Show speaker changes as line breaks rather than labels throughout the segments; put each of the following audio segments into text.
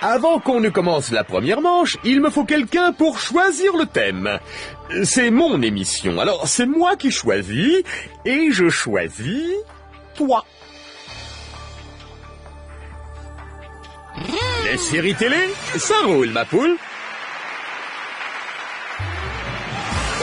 Avant qu'on ne commence la première manche, il me faut quelqu'un pour choisir le thème. C'est mon émission, alors c'est moi qui choisis, et je choisis toi. Les séries télé, ça roule ma poule.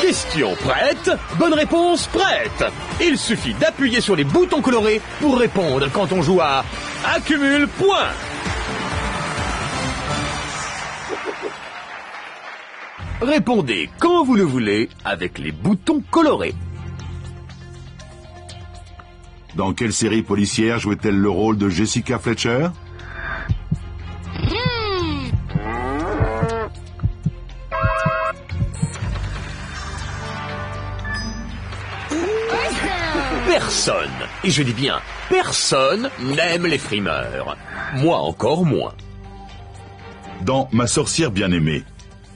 Question prête, bonne réponse prête. Il suffit d'appuyer sur les boutons colorés pour répondre quand on joue à Accumule Point. Répondez quand vous le voulez avec les boutons colorés.
Dans quelle série policière jouait-elle le rôle de Jessica Fletcher?
Personne, et je dis bien personne, n'aime les frimeurs. Moi encore moins.
Dans Ma sorcière bien-aimée,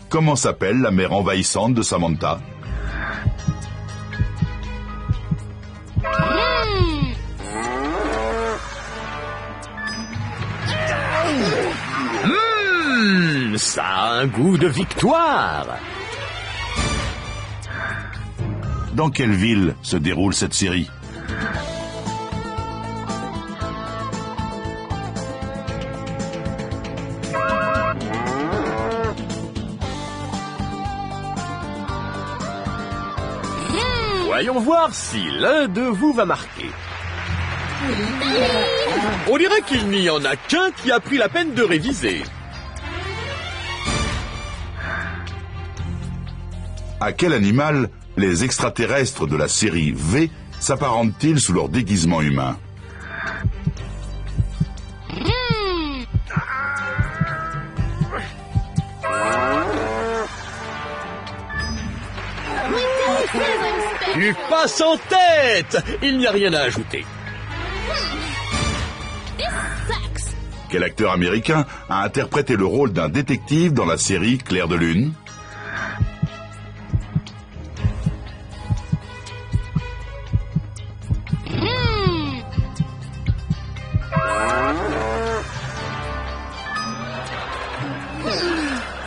comment s'appelle la mère envahissante de Samantha?
Ça a un goût de victoire.
Dans quelle ville se déroule cette série?
Voyons voir si l'un de vous va marquer. On dirait qu'il n'y en a qu'un qui a pris la peine de réviser.
À quel animal les extraterrestres de la série V s'apparentent-ils sous leur déguisement humain?
Tu passes en tête. Il n'y a rien à ajouter.
Quel acteur américain a interprété le rôle d'un détective dans la série Clair de Lune?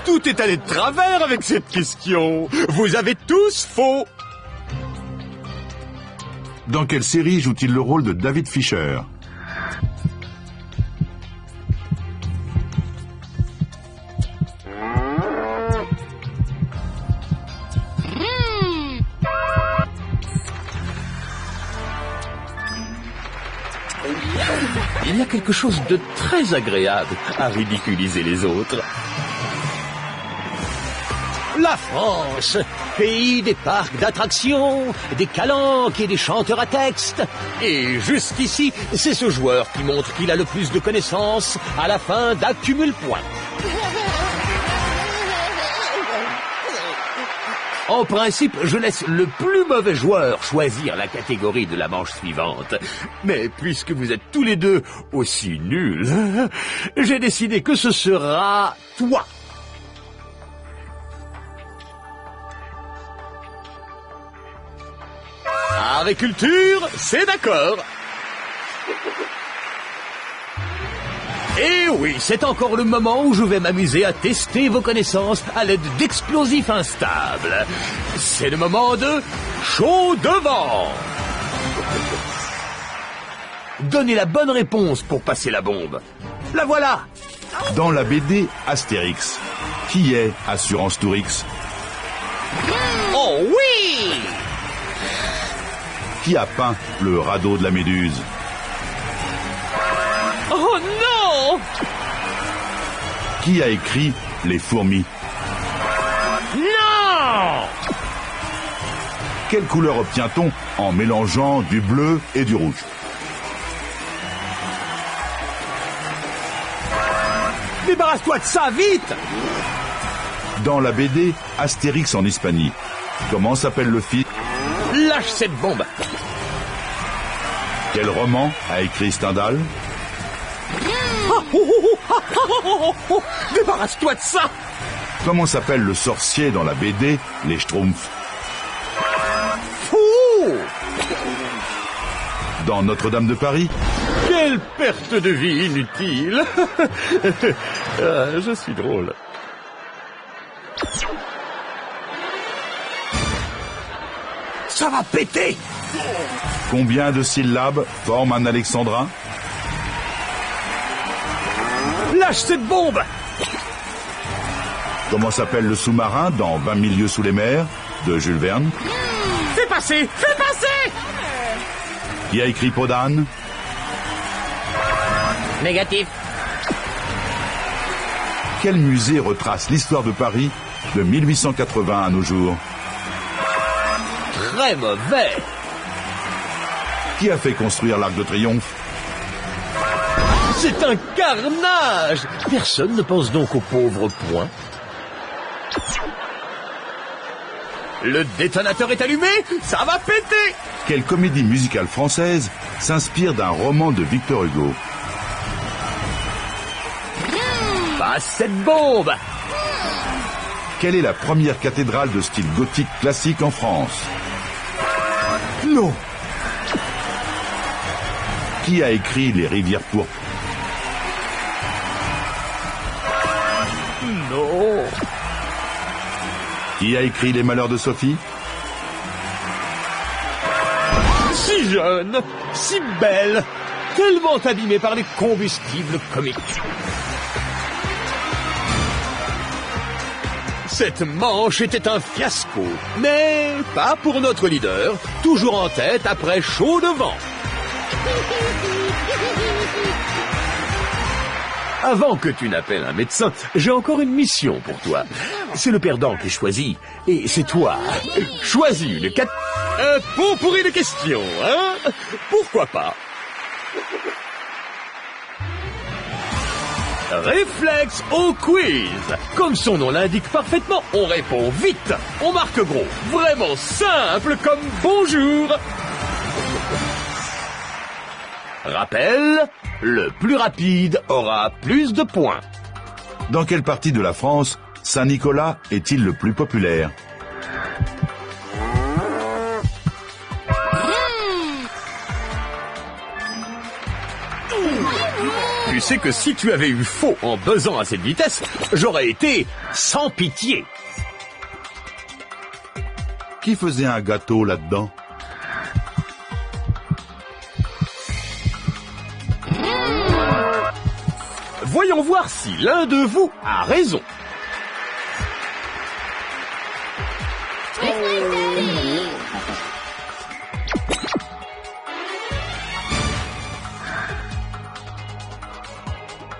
Tout est allé de travers avec cette question. Vous avez tous faux.
Dans quelle série joue-t-il le rôle de David Fisher?
Il y a quelque chose de très agréable à ridiculiser les autres. La France, pays des parcs d'attractions, des calanques et des chanteurs à texte. Et jusqu'ici, c'est ce joueur qui montre qu'il a le plus de connaissances à la fin d'Accumule Point. En principe, je laisse le plus mauvais joueur choisir la catégorie de la manche suivante. Mais puisque vous êtes tous les deux aussi nuls, j'ai décidé que ce sera toi. Agriculture, c'est d'accord. Et oui, c'est encore le moment où je vais m'amuser à tester vos connaissances à l'aide d'explosifs instables. C'est le moment de chaud devant. Donnez la bonne réponse pour passer la bombe. La voilà.
Dans la BD Astérix, qui est Assurance Tourix?
Oh oui!
Qui a peint le radeau de la Méduse?
Oh non!
Qui a écrit Les fourmis?
Non!
Quelle couleur obtient-on en mélangeant du bleu et du rouge?
Débarrasse-toi de ça, vite!
Dans la BD Astérix en Hispanie, comment s'appelle le fils?
Lâche cette bombe!
Quel roman a écrit Stendhal?
Débarrasse-toi de ça!
Comment s'appelle le sorcier dans la BD Les Schtroumpfs?
Fou!
Dans Notre-Dame de Paris,
Bien Quelle perte de vie inutile. Je suis drôle. Ça va péter.
Combien de syllabes forme un alexandrin?
Lâche cette bombe.
Comment s'appelle le sous-marin dans 20 000 lieues sous les mers de Jules Verne?
Fais passer. Fais passer.
Qui a écrit Peau d'âne?
Négatif.
Quel musée retrace l'histoire de Paris de 1880 à nos jours?
Très mauvais.
Qui a fait construire l'Arc de Triomphe?
C'est un carnage. Personne ne pense donc aux pauvres points. Le détonateur est allumé. Ça va péter.
Quelle comédie musicale française s'inspire d'un roman de Victor Hugo?
Passe cette bombe.
Quelle est la première cathédrale de style gothique classique en France?
Non.
Qui a écrit Les Rivières pourpres?
Non.
Qui a écrit Les Malheurs de Sophie?
Si jeune, si belle, tellement abîmée par les combustibles comiques. Cette manche était un fiasco, mais pas pour notre leader, toujours en tête après chaud devant. Avant que tu n'appelles un médecin, j'ai encore une mission pour toi. C'est le perdant qui choisit, et c'est toi. Choisis une un pot pourri de questions, hein? Pourquoi pas? Réflexe au quiz. Comme son nom l'indique parfaitement, on répond vite, on marque gros, vraiment simple comme bonjour. Rappel, le plus rapide aura plus de points.
Dans quelle partie de la France Saint-Nicolas est-il le plus populaire?
Tu sais que si tu avais eu faux en buzzant à cette vitesse, j'aurais été sans pitié.
Qui faisait un gâteau là-dedans?
Voyons voir si l'un de vous a raison.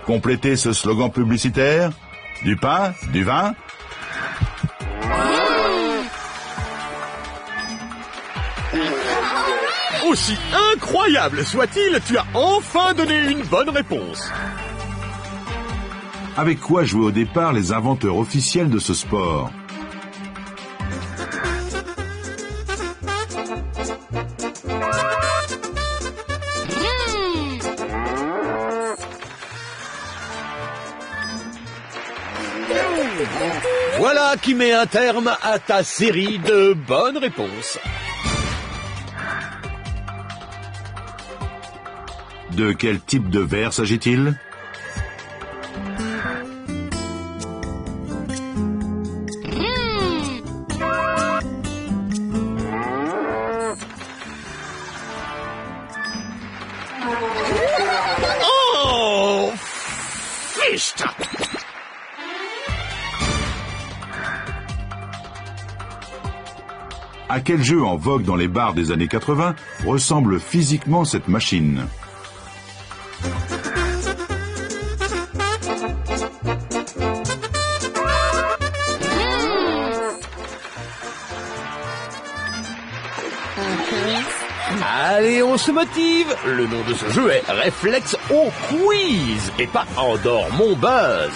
Complétez ce slogan publicitaire. Du pain, du vin.
Aussi incroyable soit-il, tu as enfin donné une bonne réponse.
Avec quoi jouaient au départ les inventeurs officiels de ce sport?
Voilà qui met un terme à ta série de bonnes réponses.
De quel type de verre s'agit-il?
Oh, fichte!
À quel jeu en vogue dans les bars des années 80 ressemble physiquement cette machine?
Allez, on se motive. Le nom de ce jeu est Réflexe au quiz et pas Endors mon buzz.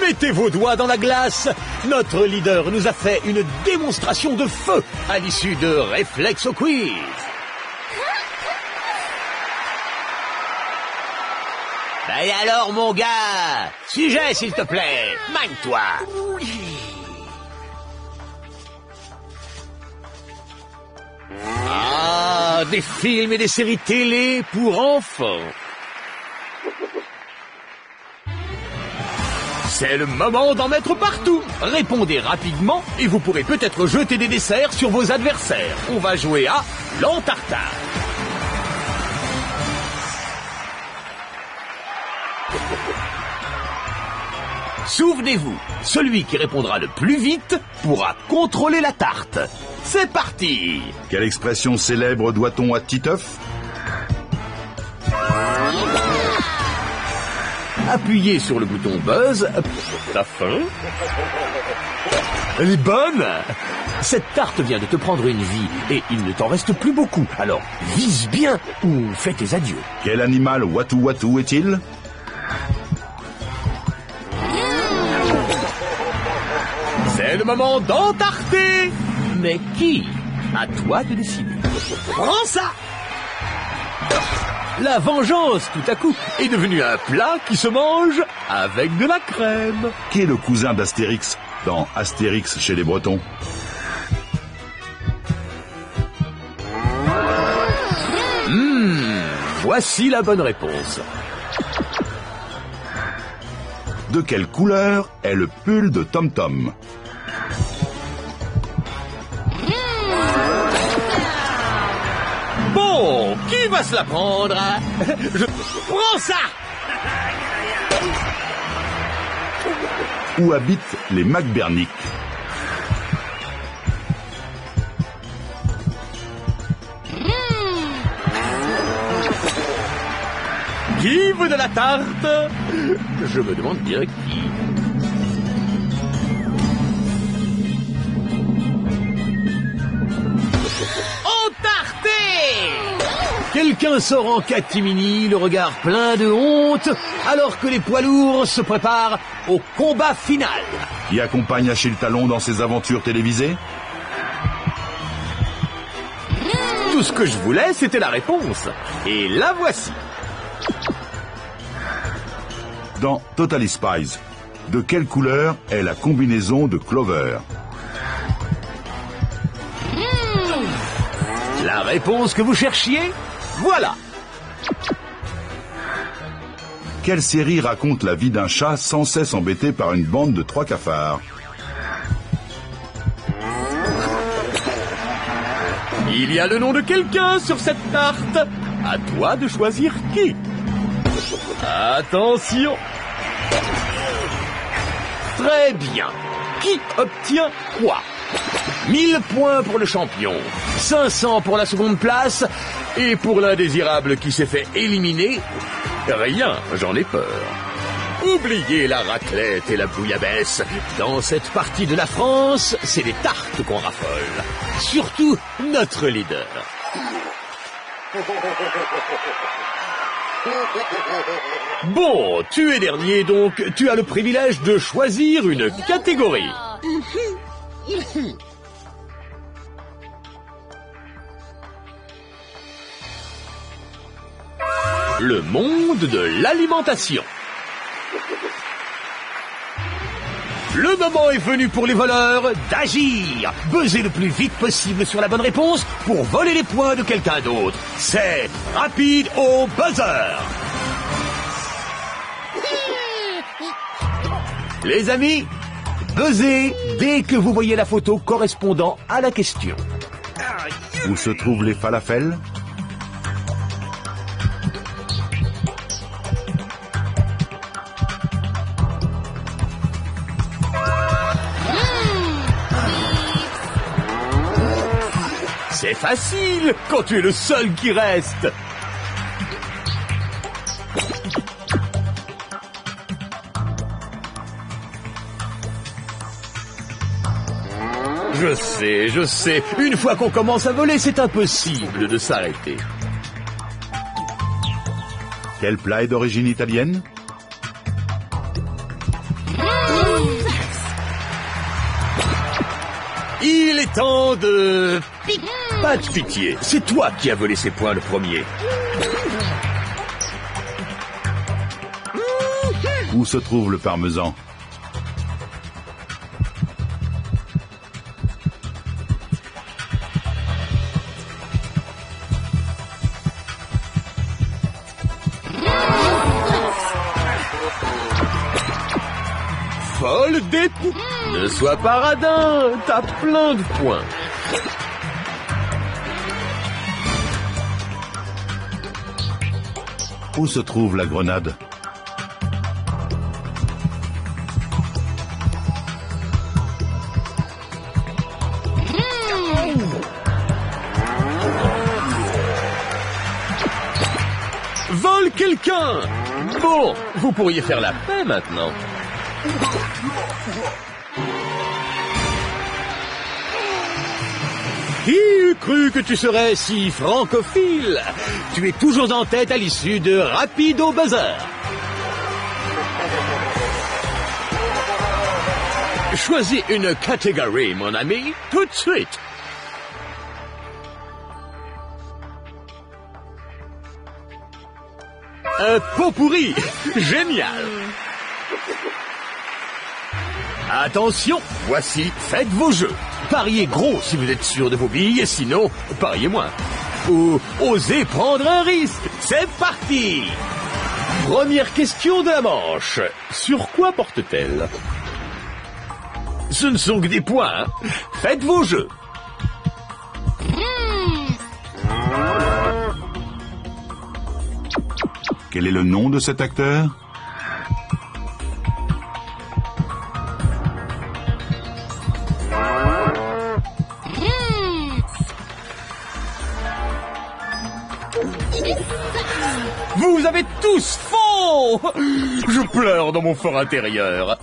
Mettez vos doigts dans la glace. Notre leader nous a fait une démonstration de feu à l'issue de Réflexe au quiz. Et alors, mon gars, sujet, s'il te plaît, magne-toi. Ah, des films et des séries télé pour enfants. C'est le moment d'en mettre partout. Répondez rapidement et vous pourrez peut-être jeter des desserts sur vos adversaires. On va jouer à l'Antartare. Souvenez-vous, celui qui répondra le plus vite pourra contrôler la tarte. C'est parti!
Quelle expression célèbre doit-on à Titeuf?
Appuyez sur le bouton buzz pour la fin. Elle est bonne! Cette tarte vient de te prendre une vie et il ne t'en reste plus beaucoup. Alors vise bien ou fais tes adieux.
Quel animal Watu Watu est-il?
C'est le moment d'entarter! Mais qui? À toi de décider. Prends ça! La vengeance, tout à coup, est devenue un plat qui se mange avec de la crème.
Qui est le cousin d'Astérix dans Astérix chez les Bretons?
Voici la bonne réponse.
De quelle couleur est le pull de Tom Tom?
Bon, qui va se la prendre? Je prends ça!
Où habitent les McBurnick?
Qui veut de la tarte? Je me demande bien qui. Entarté! Quelqu'un sort en catimini, le regard plein de honte, alors que les poids lourds se préparent au combat final.
Qui accompagne Achille Talon dans ses aventures télévisées?
Tout ce que je voulais, c'était la réponse. Et la voici.
Dans Totally Spies, de quelle couleur est la combinaison de Clover?
La réponse que vous cherchiez, voilà.
Quelle série raconte la vie d'un chat sans cesse embêté par une bande de 3 cafards?
Il y a le nom de quelqu'un sur cette tarte. À toi de choisir qui. Attention. Très bien. Qui obtient quoi? 1000 points pour le champion, 500 pour la seconde place, et pour l'indésirable qui s'est fait éliminer, rien, j'en ai peur. Oubliez la raclette et la bouillabaisse. Dans cette partie de la France, c'est les tartes qu'on raffole. Surtout notre leader. Bon, tu es dernier, donc tu as le privilège de choisir une catégorie. Le monde de l'alimentation. Le moment est venu pour les voleurs d'agir. Buzzez le plus vite possible sur la bonne réponse pour voler les points de quelqu'un d'autre. C'est rapide au buzzer. Les amis, buzzez dès que vous voyez la photo correspondant à la question.
Où se trouvent les falafels?
C'est facile quand tu es le seul qui reste. Je sais. Une fois qu'on commence à voler, c'est impossible de s'arrêter.
Quel plat est d'origine italienne?
Il est temps de... Pas de pitié, c'est toi qui as volé ces points le premier.
Où se trouve le parmesan?
vol des poux. Ne sois pas radin, t'as plein de points.
Où se trouve la grenade?
Vole quelqu'un! Bon, vous pourriez faire la paix maintenant. Qui eût cru que tu serais si francophile? Tu es toujours en tête à l'issue de Rapido Buzzer. Choisis une catégorie, mon ami, tout de suite. Un pot pourri, génial. Attention, voici, faites vos jeux. Pariez gros si vous êtes sûr de vos billes, sinon, pariez moins. Ou osez prendre un risque. C'est parti. Première question de la manche. Sur quoi porte-t-elle? Ce ne sont que des points, hein. Faites vos jeux.
Quel est le nom de cet acteur?
Vous avez tous faux! Je pleure dans mon fort intérieur.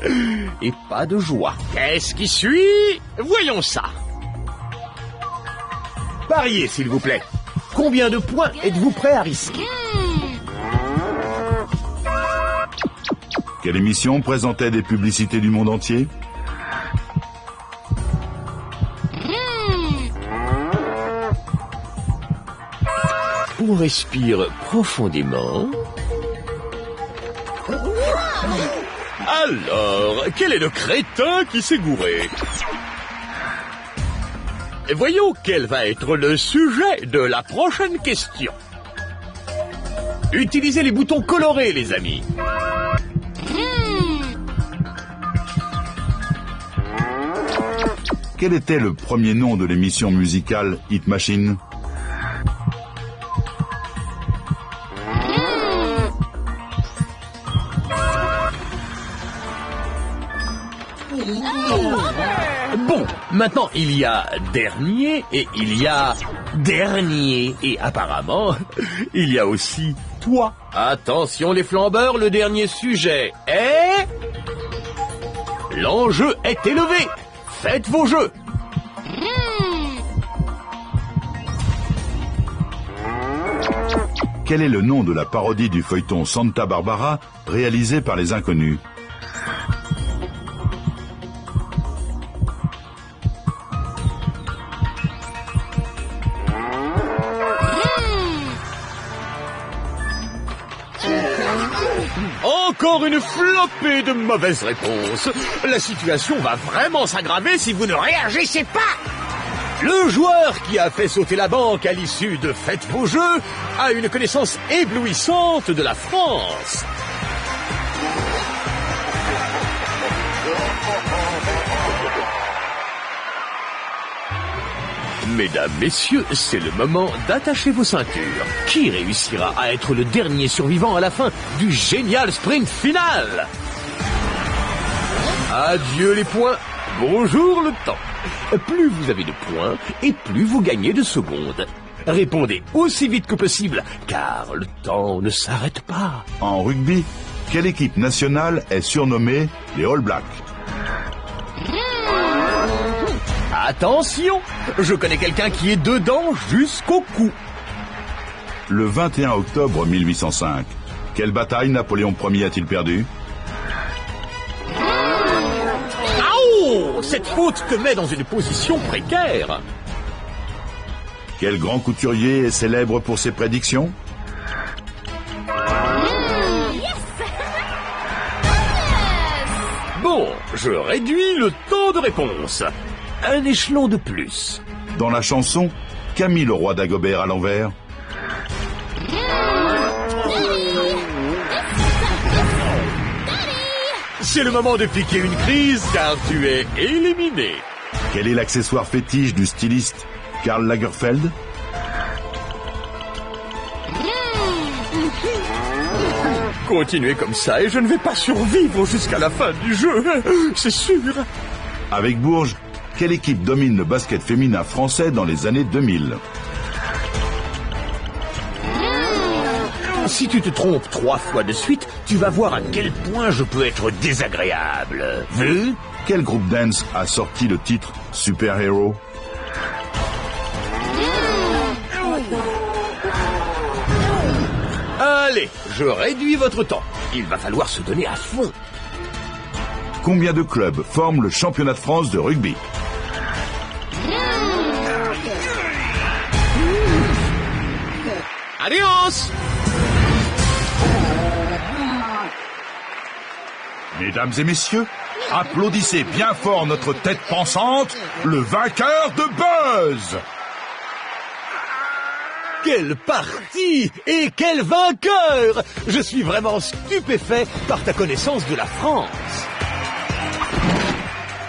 Et pas de joie. Qu'est-ce qui suit? Voyons ça. Pariez, s'il vous plaît. Combien de points êtes-vous prêt à risquer?
Quelle émission présentait des publicités du monde entier?
On respire profondément. Alors, quel est le crétin qui s'est gouré? Voyons quel va être le sujet de la prochaine question. Utilisez les boutons colorés, les amis.
Quel était le premier nom de l'émission musicale Hit Machine?
Bon, maintenant il y a dernier et il y a dernier. Et apparemment, il y a aussi toi. Attention les flambeurs, le dernier sujet est... L'enjeu est élevé. Faites vos jeux.
Quel est le nom de la parodie du feuilleton Santa Barbara réalisée par les Inconnus?
Encore une flopée de mauvaises réponses. La situation va vraiment s'aggraver si vous ne réagissez pas. Le joueur qui a fait sauter la banque à l'issue de Faites vos jeux a une connaissance éblouissante de la France. Mesdames, messieurs, c'est le moment d'attacher vos ceintures. Qui réussira à être le dernier survivant à la fin du génial sprint final? Adieu les points, bonjour le temps. Plus vous avez de points et plus vous gagnez de secondes. Répondez aussi vite que possible, car le temps ne s'arrête pas.
En rugby, quelle équipe nationale est surnommée les All Blacks?
Attention, je connais quelqu'un qui est dedans jusqu'au cou.
Le 21 octobre 1805, quelle bataille Napoléon Ier a-t-il perdue?
Oh, cette faute te met dans une position précaire.
Quel grand couturier est célèbre pour ses prédictions?
Bon, je réduis le temps de réponse. Un échelon de plus.
Dans la chanson, qu'a mis le roi Dagobert à l'envers?
c'est le moment de piquer une crise car tu es éliminé.
Quel est l'accessoire fétiche du styliste Karl Lagerfeld?
Continuez comme ça et je ne vais pas survivre jusqu'à la fin du jeu, c'est sûr.
Avec Bourges, quelle équipe domine le basket féminin français dans les années 2000?
Si tu te trompes 3 fois de suite, tu vas voir à quel point je peux être désagréable. Vu?
Quel groupe dance a sorti le titre Super Hero?
Allez, je réduis votre temps. Il va falloir se donner à fond.
Combien de clubs forment le championnat de France de rugby?
Adios!
Mesdames et messieurs, applaudissez bien fort notre tête pensante, le vainqueur de Buzz!
Quelle partie! Et quel vainqueur! Je suis vraiment stupéfait par ta connaissance de la France.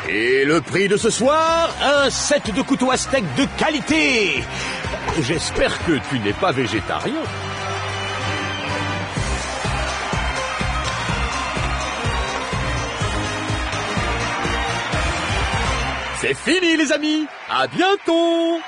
Et le prix de ce soir, un set de couteaux aztèques de qualité. J'espère que tu n'es pas végétarien. C'est fini les amis, à bientôt!